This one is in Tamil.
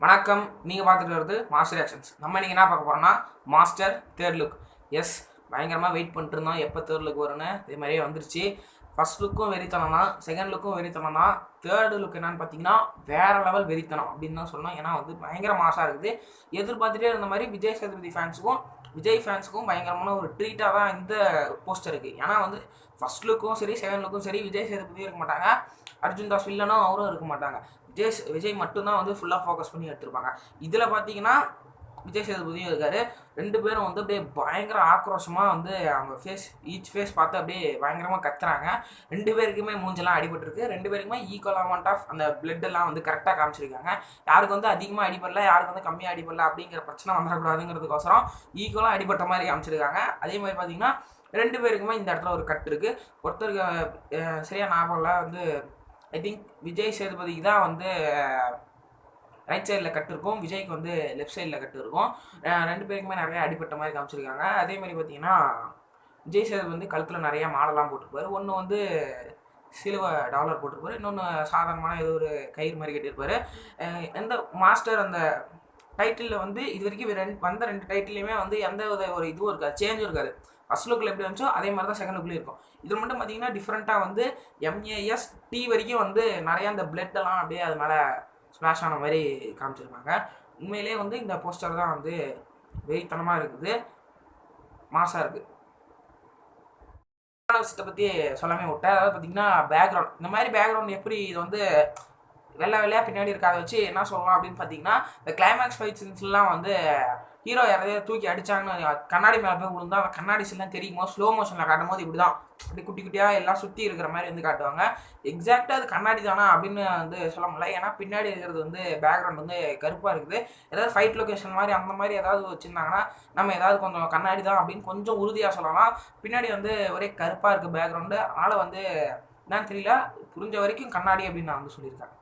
வணக்கம். நீங்கள் பார்த்துட்டு வருது மாஸ்டர் ரியாக்ஷன்ஸ். நம்ம இன்றைக்கி என்ன பார்க்க போகிறோம்னா மாஸ்டர் தேர்ட் லுக். எஸ், பயங்கரமாக வெயிட் பண்ணிட்டு இருந்தோம் எப்போ தேர்ட் லுக் வரும்னு. இதே மாதிரியே வந்துருச்சு. ஃபர்ஸ்ட் லுக்கும் வெறித்தனம் தான், செகண்ட் லுக்கும் வெறித்தனம் தான். தேர்டு லுக் என்னன்னு பார்த்தீங்கன்னா வேறு லெவல் வெறித்தனம் அப்படின்னு தான் சொல்லணும். ஏன்னா வந்து பயங்கர மாசாக இருக்குது. எதிர்பார்த்துட்டே இருந்த மாதிரி விஜய் சேதுபதி ஃபேன்ஸுக்கும் விஜய் ஃபேன்ஸுக்கும் பயங்கரமான ஒரு ட்ரீட்டாக தான் இந்த போஸ்டர் இருக்குது. ஏன்னா வந்து ஃபர்ஸ்ட் லுக்கும் சரி செகண்ட் லுக்கும் சரி விஜய் சேதுபதியும் இருக்க மாட்டாங்க, அர்ஜுன் தாஸ் வில்லனும் அவரும் இருக்க மாட்டாங்க. விஜய் மட்டும்தான் வந்து ஃபுல்லாக ஃபோக்கஸ் பண்ணி எடுத்திருப்பாங்க. இதில் பார்த்தீங்கன்னா விஜய் சேதுபதியும் இருக்காரு. ரெண்டு பேரும் வந்து அப்படியே பயங்கர ஆக்ரோஷமாக வந்து அவங்க ஈச் ஃபேஸ் பார்த்து அப்படியே பயங்கரமாக கத்துறாங்க. ரெண்டு பேருக்குமே மூஞ்செல்லாம் அடிபட்டுருக்கு. ரெண்டு பேருக்குமே ஈக்குவல் அமௌண்ட் ஆஃப் அந்த பிளட்டெல்லாம் வந்து கரெக்டாக காமிச்சிருக்காங்க. யாருக்கு வந்து அதிகமாக அடிபடல, யாருக்கு வந்து கம்மியாக அடிபடல அப்படிங்கிற பிரச்சனை வந்துடக்கூடாதுங்கிறதுக்கோசரம் ஈக்குவலாக அடிபட்ட மாதிரி காமிச்சிருக்காங்க. அதே மாதிரி பார்த்தீங்கன்னா ரெண்டு பேருக்குமே இந்த இடத்துல ஒரு கட் இருக்குது. ஒருத்தருக்கு சரியாக ஞாபகம் வந்து ஐ திங்க் விஜய் சேதுபதிக்கு தான் வந்து ரைட் சைடில் கட்டு இருக்கும், விஜய்க்கு வந்து லெஃப்ட் சைடில் கட்டு இருக்கும். ரெண்டு பேருக்குமே நிறைய அடிப்பட்ட மாதிரி காமிச்சிருக்காங்க. அதே மாதிரி பார்த்தீங்கன்னா விஜய் சேதுபதி வந்து கழுத்தில் நிறையா மாலைலாம் போட்டிருப்பாரு. ஒன்று வந்து சிலுவை டாலர் போட்டிருப்பாரு, இன்னொன்று சாதாரணமான ஏதோ ஒரு கயிறு மாதிரி கட்டியிருப்பாரு. எந்த மாஸ்டர் அந்த டைட்டிலில் வந்து இது வரைக்கும் வந்த ரெண்டு டைட்டிலையுமே வந்து எந்த ஒரு இதுவும் இருக்காது, சேஞ்சும் இருக்காது. ஃபர்ஸ்ட் லுக்கில் எப்படி இருந்துச்சோ அதே மாதிரி தான் செகண்ட் லுக்லேயும் இருக்கும். இதில் மட்டும் பார்த்தீங்கன்னா டிஃப்ரெண்ட்டாக வந்து MAST வரைக்கும் வந்து நிறையா அந்த பிளட்டெல்லாம் அப்படியே அது மேலே ஸ்ப்ளாஷ் ஆன மாதிரி காமிச்சிருப்பாங்க. உண்மையிலே வந்து இந்த போஸ்டர் தான் வந்து வெறித்தனமாக இருக்குது, மாசாக இருக்குது. விஷயத்தை பற்றி சொல்லாமே விட்டேன். அதாவது பார்த்தீங்கன்னா பேக்ரவுண்ட், இந்த மாதிரி பேக்ரவுண்ட் எப்படி இது வந்து வெள்ளையாக பின்னாடி இருக்காத வச்சு என்ன சொல்லலாம் அப்படின்னு பார்த்தீங்கன்னா, இந்த கிளைமேக்ஸ் ஃபைட் சீன்ஸ்லாம் வந்து ஹீரோ யாரையாவது தூக்கி அடித்தாங்கன்னு கண்ணாடி மேலே போய் விழுந்தா அந்த கண்ணாடிஸ் எல்லாம் தெரியுமோ ஸ்லோ மோஷனில் காட்டும் போது இப்படி தான் அப்படி குட்டி குட்டியாக எல்லாம் சுற்றி இருக்கிற மாதிரி வந்து காட்டுவாங்க. எக்ஸாக்டாக அது கண்ணாடி தானா அப்படின்னு வந்து சொல்ல முடியல. ஏன்னா பின்னாடி இருக்கிறது வந்து பேக்ரவுண்ட் வந்து கருப்பாக இருக்குது. ஏதாவது ஃபைட் லொக்கேஷன் மாதிரி அந்த மாதிரி ஏதாவது வச்சுருந்தாங்கன்னா நம்ம ஏதாவது கொஞ்சம் கண்ணாடி தான் அப்படின்னு கொஞ்சம் உறுதியாக சொல்லலாம். பின்னாடி வந்து ஒரே கருப்பாக இருக்குது பேக்ரவுண்டு. அதனால் வந்து என்னன்னு தெரியல, புரிஞ்ச வரைக்கும் கண்ணாடி அப்படின்னு நான் வந்து சொல்லியிருக்கேன்.